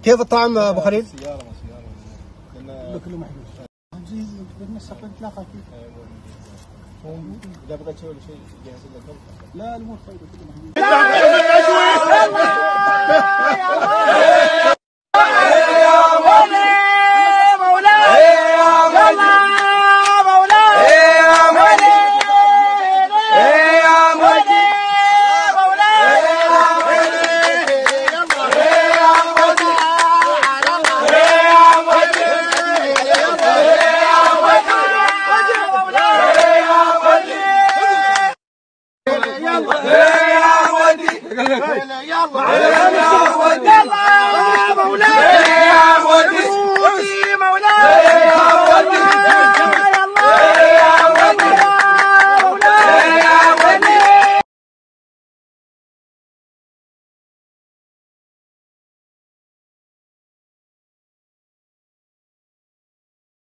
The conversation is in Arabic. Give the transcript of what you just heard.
كيف الطعم ابو خليل؟ سياره كله محجوز. عزيز بالنسبه نتلاقى فيه. اذا بغيت ولا شيء جاهز لكم؟ لا الامور طيبه كله محجوز. يلا